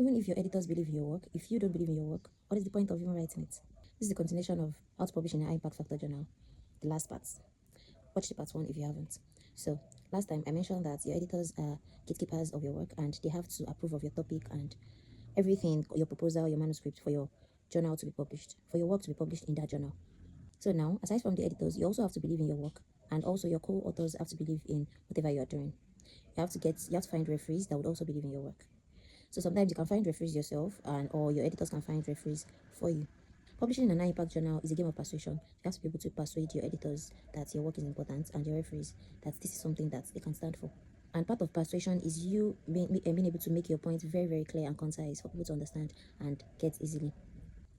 Even if your editors believe in your work, if you don't believe in your work, what is the point of even writing it? This is the continuation of how to publish in a high impact factor journal, the last part. Watch the part 1 if you haven't. So last time I mentioned that your editors are gatekeepers of your work, and they have to approve of your topic and everything, your proposal, your manuscript, for your journal to be published, for your work to be published in that journal. So now, aside from the editors, you also have to believe in your work, and also your co-authors have to believe in whatever you are doing. You have to find referees that would also believe in your work. So sometimes you can find referees yourself, or your editors can find referees for you. Publishing in an high-impact journal is a game of persuasion. You have to be able to persuade your editors that your work is important, and your referees that this is something that they can stand for. And part of persuasion is you being able to make your point very, very clear and concise for people to understand and get easily.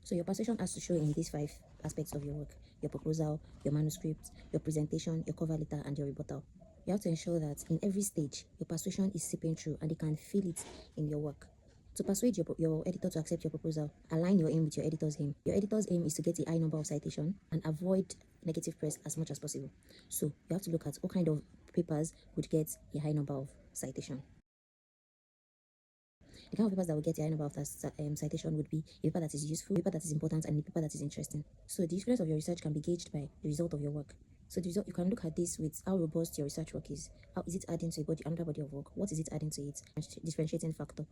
So your persuasion has to show in these 5 aspects of your work: your proposal, your manuscript, your presentation, your cover letter, and your rebuttal. You have to ensure that in every stage, your persuasion is seeping through and they can feel it in your work. To persuade your editor to accept your proposal, align your aim with your editor's aim. Your editor's aim is to get a high number of citation and avoid negative press as much as possible. So you have to look at what kind of papers would get a high number of citation. The kind of papers that will get a high number of citation would be a paper that is useful, a paper that is important, and a paper that is interesting. So the usefulness of your research can be gauged by the result of your work. So the result, you can look at this with how robust your research work is. How is it adding to another body of work? What is it adding to it? Differentiating factor.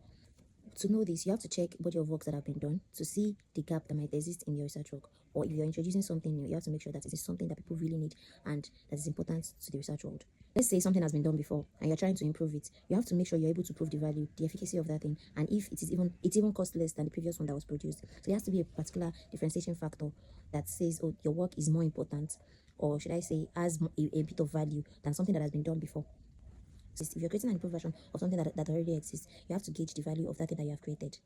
To know this, you have to check body of works that have been done to see the gap that might exist in your research work. Or if you're introducing something new, you have to make sure that it is something that people really need and that is important to the research world. Let's say something has been done before and you're trying to improve it. You have to make sure you're able to prove the value, the efficacy of that thing, and if it even costs less than the previous one that was produced. So there has to be a particular differentiation factor that says, oh, your work is more important, or should I say, has a bit of value than something that has been done before. So if you're creating an improved version of something that already exists, you have to gauge the value of that thing that you have created.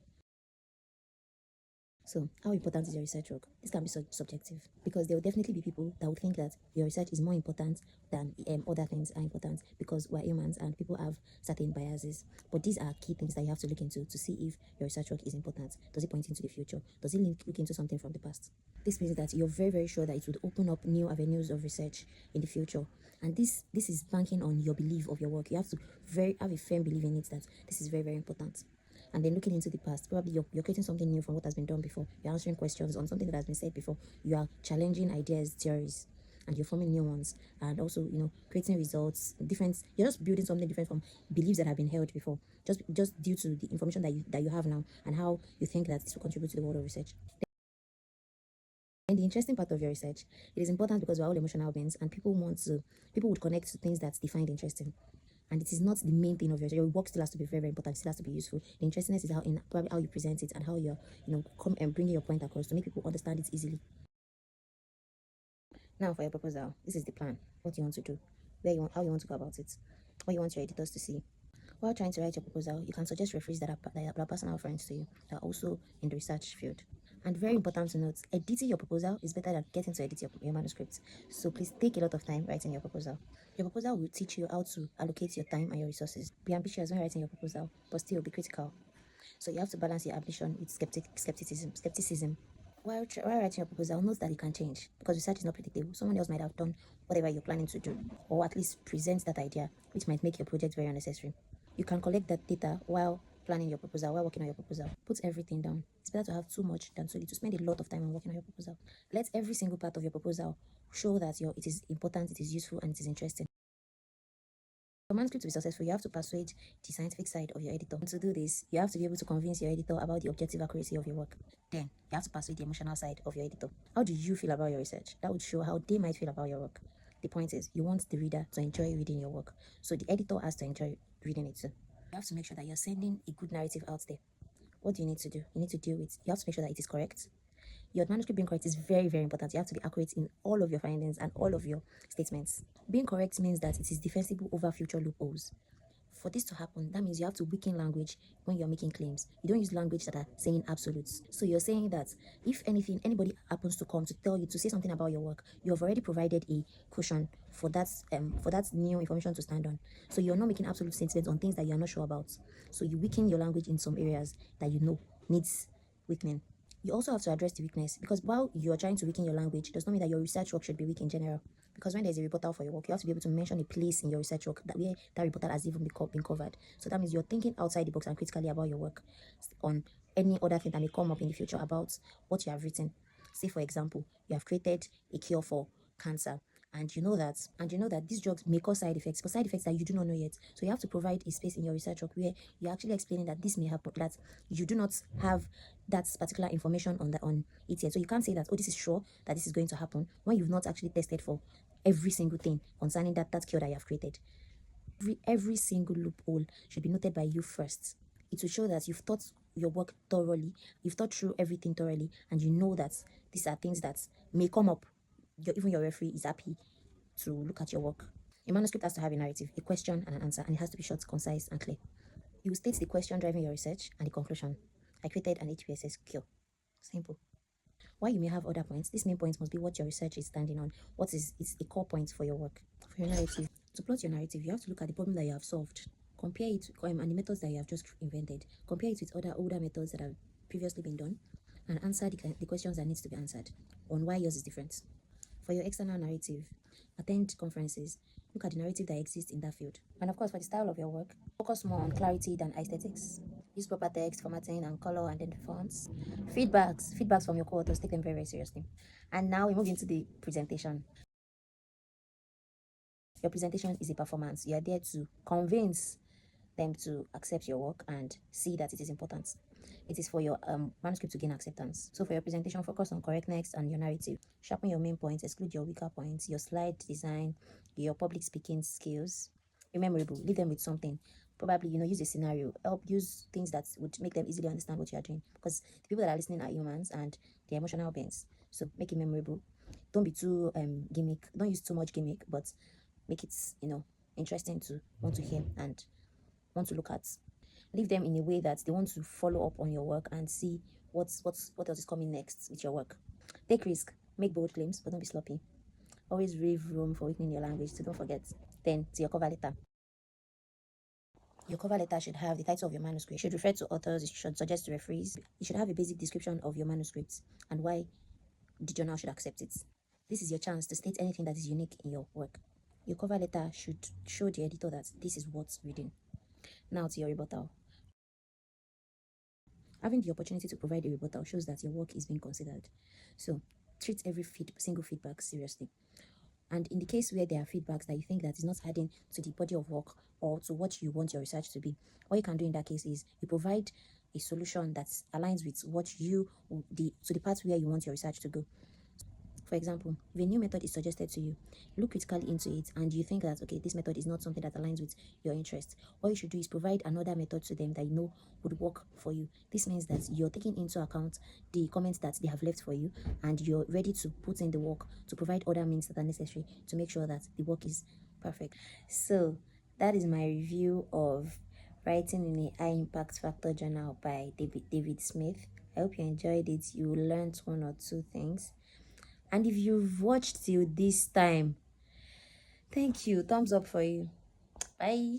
So, how important is your research work? This can be subjective, because there will definitely be people that would think that your research is more important than other things are important, because we're humans and people have certain biases. But these are key things that you have to look into to see if your research work is important. Does it point into the future? Does it look into something from the past? This means that you're very, very sure that it would open up new avenues of research in the future. And this is banking on your belief of your work. You have to have a firm belief in it that this is very, very important. And then looking into the past, probably you're creating something new from what has been done before. You're answering questions on something that has been said before. You are challenging ideas, theories, and you're forming new ones. And also, creating results different. You're just building something different from beliefs that have been held before, just due to the information that you have now and how you think that this will contribute to the world of research. And the interesting part of your research, it is important because we're all emotional beings, and people would connect to things that they find interesting. And it is not the main thing of your work. Still has to be very, very important. It still has to be useful. The interestingness is probably how you present it and how you're come and bringing your point across to make people understand it easily. Now for your proposal, this is the plan. What you want to do, how you want to go about it, what you want your editors to see. While trying to write your proposal, you can suggest referees that are personal friends to you, that are also in the research field. And very important to note, editing your proposal is better than getting to edit your manuscript. So please take a lot of time writing your proposal. Your proposal will teach you how to allocate your time and your resources. Be ambitious when writing your proposal, but still be critical. So you have to balance your ambition with skepticism. While writing your proposal, note that it can change, because research is not predictable. Someone else might have done whatever you're planning to do, or at least present that idea, which might make your project very unnecessary. You can collect that data while planning your proposal, while working on your proposal. Put everything down. It's better to have too much than too little. Spend a lot of time on working on your proposal. Let every single part of your proposal show that it is important, it is useful, and it is interesting. For manuscript to be successful, you have to persuade the scientific side of your editor. And to do this, you have to be able to convince your editor about the objective accuracy of your work. Then, you have to persuade the emotional side of your editor. How do you feel about your research? That would show how they might feel about your work. The point is, you want the reader to enjoy reading your work. So the editor has to enjoy reading it too. You have to make sure that you're sending a good narrative out there. What do you need to do? You need to you have to make sure that it is correct. Your manuscript being correct is very, very important. You have to be accurate in all of your findings and all of your statements. Being correct means that it is defensible over future loopholes. For this to happen, that means you have to weaken language when you're making claims. You don't use language that are saying absolutes. So you're saying that if anything, anybody happens to come to tell you to say something about your work, you have already provided a cushion for that new information to stand on. So you're not making absolute statements on things that you're not sure about. So you weaken your language in some areas that needs weakening. You also have to address the weakness, because while you're trying to weaken your language, it does not mean that your research work should be weak in general. because when there's a rebuttal for your work, you have to be able to mention a place in your research work that where that rebuttal has even been covered. So that means you're thinking outside the box and critically about your work on any other thing that may come up in the future about what you have written. Say, for example, you have created a cure for cancer, and you know that these drugs may cause side effects, but side effects that you do not know yet. So you have to provide a space in your research work where you're actually explaining that this may happen, that you do not have that particular information on it yet. So you can't say that, oh, this is sure that this is going to happen, when you've not actually tested for every single thing concerning that cure that you have created. Every single loophole should be noted by you first. It will show that you've thought your work thoroughly, you've thought through everything thoroughly, and you know that these are things that may come up. Even your referee is happy to look at your work. A manuscript has to have a narrative, a question, and an answer, and it has to be short, concise, and clear. You will state the question driving your research and the conclusion. I created an HPSS cure. Simple. While you may have other points, this main point must be what your research is standing on. What is it's a core point for your work. For your narrative, to plot your narrative, you have to look at the problem that you have solved, compare it and the methods that you have just invented, compare it with other older methods that have previously been done, and answer the questions that needs to be answered on why yours is different. For your external narrative, attend conferences, look at the narrative that exists in that field. And of course, for the style of your work, focus more on clarity than aesthetics. Use proper text, formatting, and color, and then the fonts. Feedbacks from your co-authors, take them very, very seriously. And now we move into the presentation. Your presentation is a performance. You are there to convince them to accept your work and see that it is important. It is for your manuscript to gain acceptance. So for your presentation, focus on correctness and your narrative. Sharpen your main points, exclude your weaker points, your slide design, your public speaking skills. Be memorable. Leave them with something. Probably, use a scenario. Use things that would make them easily understand what you are doing. Because the people that are listening are humans and they're emotional beings. So make it memorable. Don't be too gimmick. Don't use too much gimmick, but make it, interesting to want to hear and want to look at. Leave them in a way that they want to follow up on your work and see what else is coming next with your work. Take risk, make bold claims, but don't be sloppy. Always leave room for weakening your language, so don't forget. Then to your cover letter. Your cover letter should have the title of your manuscript. It should refer to authors. It should suggest referees. It should have a basic description of your manuscript and why the journal should accept it. This is your chance to state anything that is unique in your work. Your cover letter should show the editor that this is worth reading. Now to your rebuttal. Having the opportunity to provide a rebuttal shows that your work is being considered. So treat every single feedback seriously. And in the case where there are feedbacks that you think that is not adding to the body of work or to what you want your research to be, what you can do in that case is you provide a solution that aligns with what the part where you want your research to go. For example, if a new method is suggested to you, look critically into it and you think that, okay, this method is not something that aligns with your interest, what you should do is provide another method to them that you know would work for you. This means that you're taking into account the comments that they have left for you and you're ready to put in the work to provide other means that are necessary to make sure that the work is perfect. So that is my review of Writing in a High Impact Factor Journal by David Smith. I hope you enjoyed it. You learned one or two things. And if you've watched till this time, thank you. Thumbs up for you. Bye.